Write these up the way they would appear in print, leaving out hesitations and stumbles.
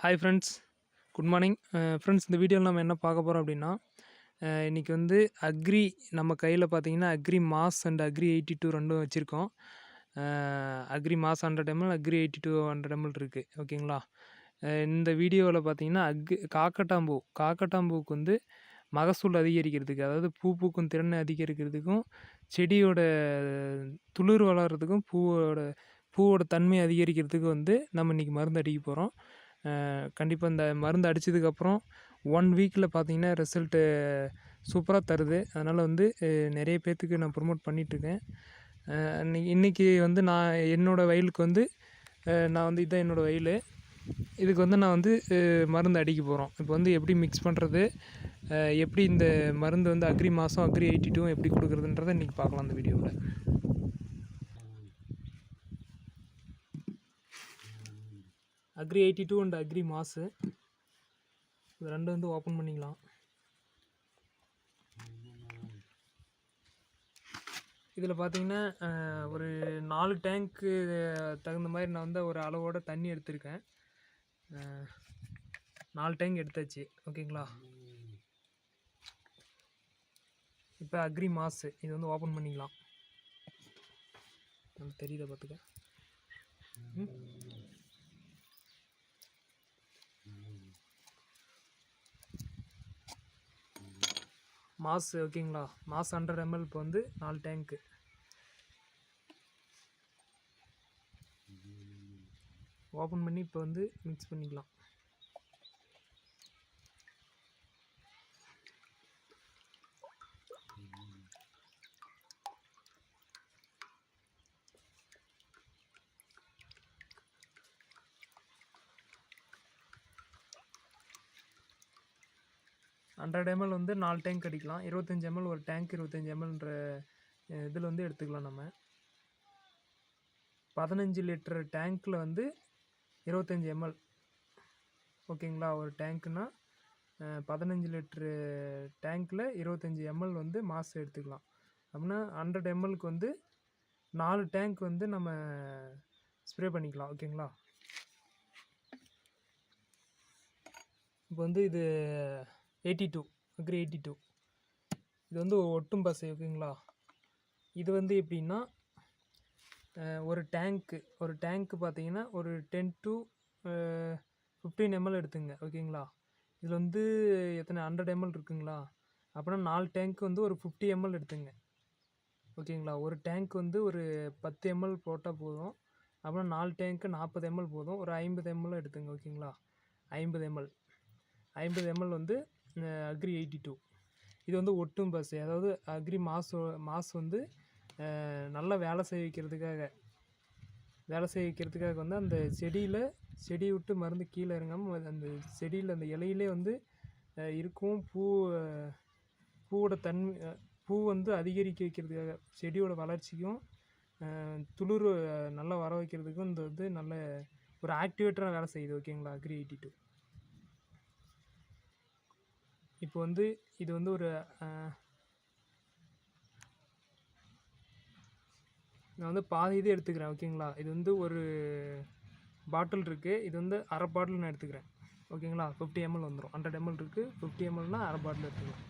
Hi friends, good morning. Friends, இந்த வீடியோவில் நம்ம என்ன பார்க்க போகிறோம் அப்படின்னா, இன்றைக்கி வந்து அக்ரி நம்ம கையில் பார்த்தீங்கன்னா அக்ரி மாஸ் அண்ட் அக்ரி 82 ரெண்டும் வச்சுருக்கோம். Agri mass 100 ml, agri 82 100 ml இருக்குது. ஓகேங்களா? இந்த வீடியோவில் பார்த்தீங்கன்னா காக்கட்டாம்பூவுக்கு வந்து மகசூல் அதிகரிக்கிறதுக்கு, அதாவது பூ பூக்கும் திறனை அதிகரிக்கிறதுக்கும், செடியோட துளிர் வளர்கிறதுக்கும், பூவோட தன்மை அதிகரிக்கிறதுக்கு வந்து நம்ம இன்றைக்கி மருந்து அடிக்க போகிறோம். கண்டிப்பாக இந்த மருந்து அடித்ததுக்கப்புறம் 1 வீக்கில் பார்த்தீங்கன்னா ரிசல்ட்டு சூப்பராக தருது. அதனால் வந்து நிறைய பேர்த்துக்கு நான் ப்ரொமோட் பண்ணிகிட்ருக்கேன். இன்றைக்கி வந்து நான் என்னோடய வயலுக்கு வந்து நான் வந்து இதுதான் என்னோடய வயல். இதுக்கு வந்து நான் வந்து மருந்து அடிக்க போகிறோம். இப்போ வந்து எப்படி மிக்ஸ் பண்ணுறது, எப்படி இந்த மருந்து வந்து அக்ரி மாதம் அக்ரி 82 எப்படி கொடுக்குறதுன்றதை இன்றைக்கி பார்க்கலாம் அந்த வீடியோவில். அக்ரி 82 அண்ட் அக்ரி மாஸு இது ரெண்டும் வந்து ஓப்பன் பண்ணிக்கலாம். இதில் பார்த்தீங்கன்னா ஒரு 4 டேங்க்கு தகுந்த மாதிரி நான் வந்து ஒரு அளவோட தண்ணி எடுத்திருக்கேன். 4 டேங்க் எடுத்தாச்சு. ஓகேங்களா? இப்போ அக்ரி மாஸு இது வந்து ஓப்பன் பண்ணிக்கலாம். நமக்கு தெரியுதா பார்த்துக்க. மாஸ் ஓகேங்களா? மாஸ் 100 ml இப்போ வந்து 4 டேங்க்கு ஓப்பன் பண்ணி இப்போ வந்து மிக்ஸ் பண்ணிக்கலாம். $100 ml வந்து 4 டேங்க் அடிக்கலாம். 25 ml ஒரு டேங்க் 25 mlன்ற இதில் வந்து எடுத்துக்கலாம். நம்ம 15 லிட்டர் டேங்க்கில் வந்து 25 ml. ஓகேங்களா? ஒரு டேங்க்குனா 15 லிட்ரு டேங்க்கில் 25 ml வந்து மாசு எடுத்துக்கலாம். அப்படின்னா 100 mlக்கு வந்து 4 டேங்க் வந்து நம்ம ஸ்ப்ரே பண்ணிக்கலாம். ஓகேங்களா? இப்போ வந்து இது 82 அக்ரி 82 இது வந்து ஒட்டும் பசை. ஓகேங்களா? இது வந்து எப்படின்னா ஒரு டேங்க்கு பார்த்தீங்கன்னா ஒரு 10 to 15 ml எடுத்துங்க. ஓகேங்களா? இதில் வந்து எத்தனை 100 ml இருக்குங்களா? அப்படின்னா 4 டேங்க் வந்து ஒரு 50 ml எடுத்துங்க. ஓகேங்களா? ஒரு டேங்க் வந்து ஒரு 10 ml போட்டால் போதும். அப்புறம் 4 டேங்க்கு 40 ml போதும். ஒரு 50 ml எடுத்துங்க. ஓகேங்களா? 50 ml வந்து அக்ரி 82 இது வந்து ஒட்டும் பசை. அதாவது அக்ரி மாஸ் வந்து நல்லா வேலை செய்ய வைக்கிறதுக்காக வந்து அந்த செடியை விட்டு மருந்து கீழே இறங்காமல் அந்த செடியில் அந்த இலையிலே வந்து இருக்கும். பூவோட தன்மை பூ வந்து அதிகரிக்க வைக்கிறதுக்காக, செடியோட வளர்ச்சிக்கும் துளிர் நல்லா வர வைக்கிறதுக்கும் இந்த வந்து நல்ல ஒரு ஆக்டிவேட்டராக வேலை செய்யுது. ஓகேங்களா? அக்ரி 82 இப்போ வந்து இது வந்து ஒரு நான் வந்து பாதி இது எடுத்துக்கிறேன். ஓகேங்களா? இது வந்து ஒரு பாட்டில் இருக்குது. இது வந்து அரை பாட்டில் நான் எடுத்துக்கிறேன். ஓகேங்களா? 50 ml வந்துடும். 100 ml இருக்குது. 50 mlனா அரை பாட்டில் எடுத்துக்கலாம்.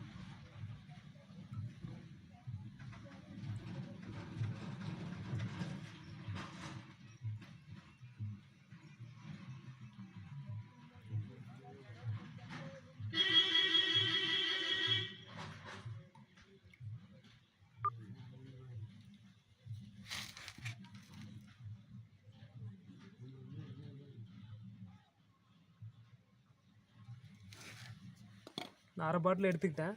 நான் அரை பாட்டில் எடுத்துக்கிட்டேன்.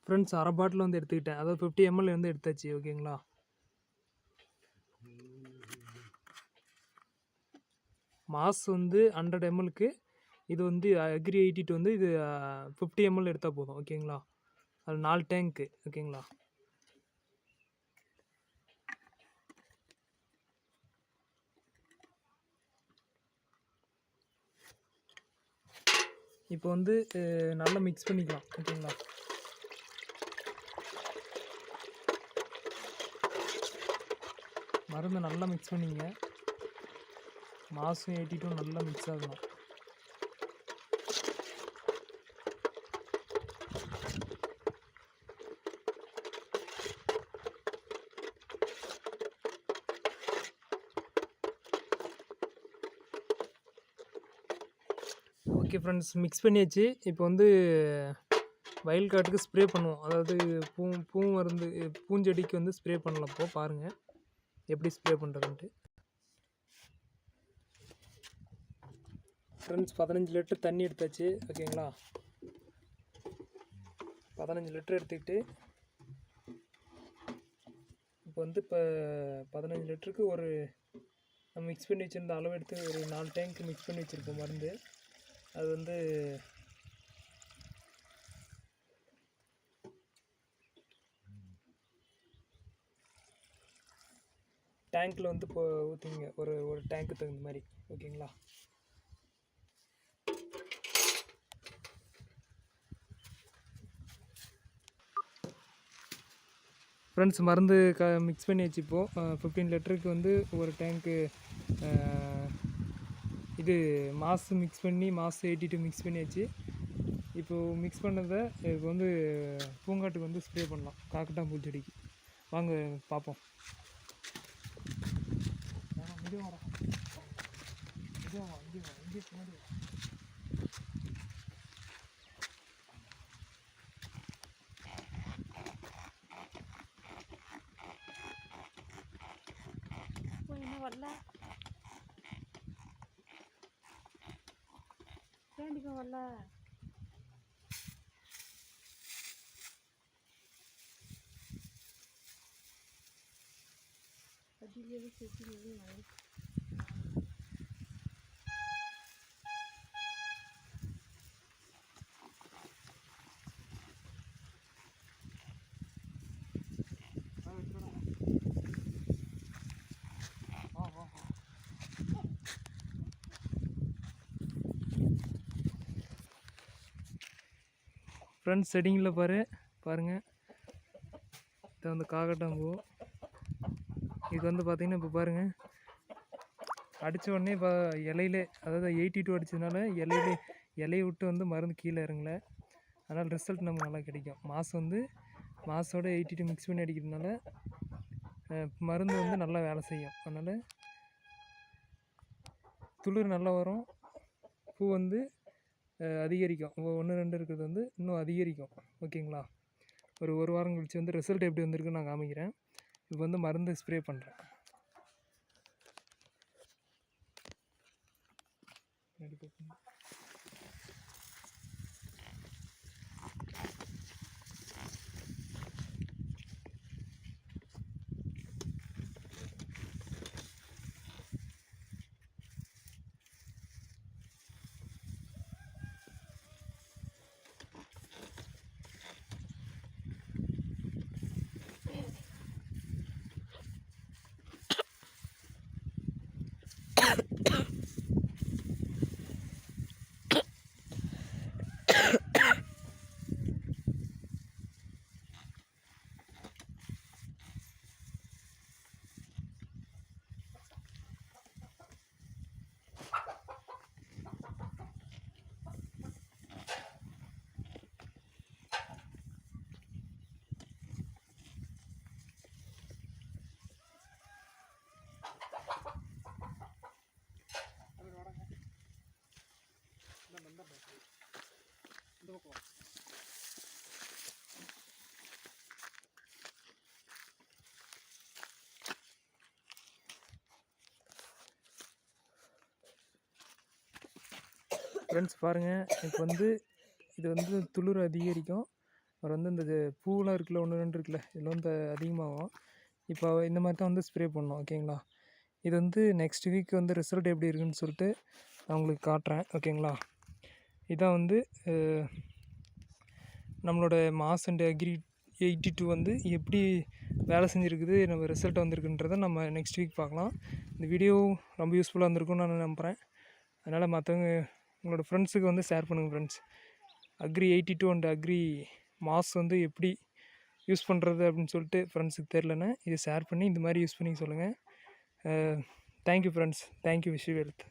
ஃப்ரெண்ட்ஸ், அரை பாட்டில் வந்து எடுத்துக்கிட்டேன். அதாவது 50 ml வந்து எடுத்தாச்சு. ஓகேங்களா? மாஸ் வந்து 100 mlக்கு, இது வந்து அக்ரி 82 வந்து இது 50 ml எடுத்தால் போதும். ஓகேங்களா? அது 4 டேங்க்கு. ஓகேங்களா? இப்போ வந்து நல்லா மிக்ஸ் பண்ணிக்கலாம். ஓகேங்களா? மருந்து நல்லா மிக்ஸ் பண்ணிங்க. மாசும் 82 நல்லா மிக்ஸ் ஆகணும். ஓகே ஃப்ரெண்ட்ஸ், மிக்ஸ் பண்ணியாச்சு. இப்போ வந்து வயல் காட்டுக்கு ஸ்ப்ரே பண்ணுவோம். அதாவது பூ மருந்து பூஞ்செடிக்கு வந்து ஸ்ப்ரே பண்ணலாம். இப்போ பாருங்கள் எப்படி ஸ்ப்ரே பண்ணுறதுன்ட்டு. ஃப்ரெண்ட்ஸ் 15 லிட்டர் தண்ணி எடுத்தாச்சு. ஓகேங்களா, 15 லிட்டர் எடுத்துக்கிட்டு இப்போ வந்து 15 லிட்டருக்கு ஒரு நம்ம மிக்ஸ் பண்ணி வச்சுருந்த அளவு எடுத்து ஒரு 4 டேங்க் மிக்ஸ் பண்ணி வச்சுருக்கோம் மருந்து. அது வந்து டேங்க்கில் வந்து இப்போ ஊற்றிங்க, ஒரு டேங்க்கு தகுந்த மாதிரி. ஓகேங்களா, ஃப்ரெண்ட்ஸ் மருந்து மிக்ஸ் பண்ணி வச்சு இப்போது 15 லிட்டருக்கு வந்து ஒரு டேங்க்கு இது மாசு மிக்ஸ் பண்ணி மாசு 82 மிக்ஸ் பண்ணியாச்சு. இப்போது மிக்ஸ் பண்ணதை இப்போ வந்து பூங்காட்டுக்கு வந்து ஸ்ப்ரே பண்ணலாம், காக்கட்டான் பூச்செடிக்கு. வாங்க பார்ப்போம். வரல ஏண்டிப்பா வரல அதிலேயே சேர்த்து ஃப்ரெண்ட்ஸ் செடிங்கில் பாருங்கள், இது வந்து காக்கட்டாம்பூ. இது வந்து பார்த்திங்கன்னா இப்போ பாருங்கள், அடித்த உடனே இப்போ இலையிலே, அதாவது 82 அடித்ததுனால இலையை விட்டு வந்து மருந்து கீழே இறங்கலை. அதனால் ரிசல்ட் நமக்கு நல்லா கிடைக்கும். மாசோட 82 மிக்ஸ் பண்ணி அடிக்கிறதுனால மருந்து வந்து நல்லா வேலை செய்யும். அதனால் துளிர் நல்லா வரும், பூ வந்து அதிகரிக்கும். 1 2 இருக்கிறது வந்து இன்னும் அதிகரிக்கும். ஓகேங்களா, ஒரு வாரம் கழிச்சு வந்து ரிசல்ட் எப்படி வந்திருக்குன்னு நான் காமிக்கிறேன். இப்போ வந்து மருந்து ஸ்ப்ரே பண்ணுறேன். ஃப்ரெண்ட்ஸ் பாருங்கள், இப்போ வந்து இது வந்து துளிர் அதிகரிக்கும். அப்புறம் வந்து இந்த பூவெலாம் இருக்குல்ல, 1 2 இருக்குல்ல, இதில் வந்து அதிகமாகும். இப்போ இந்த மாதிரி தான் வந்து ஸ்ப்ரே பண்ணணும். ஓகேங்களா, இது வந்து நெக்ஸ்ட் வீக் வந்து ரிசல்ட் எப்படி இருக்குன்னு சொல்லிட்டு நான் உங்களுக்கு காட்டுறேன். ஓகேங்களா, இதான் வந்து நம்மளோட மாஸ் அண்ட் அக்ரி 82 வந்து எப்படி வேலை செஞ்சுருக்குது, நம்ம ரிசல்ட் வந்திருக்குன்றதை நம்ம நெக்ஸ்ட் வீக் பார்க்கலாம். இந்த வீடியோ ரொம்ப யூஸ்ஃபுல்லாக இருந்திருக்கும்னு நான் நம்புகிறேன். அதனால் மற்றவங்க உங்களோட ஃப்ரெண்ட்ஸுக்கு வந்து ஷேர் பண்ணுங்கள். Friends, agri 82 and agri mass வந்து எப்படி யூஸ் பண்ணுறது அப்படின்னு சொல்லிட்டு ஃப்ரெண்ட்ஸுக்கு தெரிலன்னா இதை ஷேர் பண்ணி இந்த மாதிரி யூஸ் பண்ணி சொல்லுங்கள். Thank you friends, thank you, wish you wealth.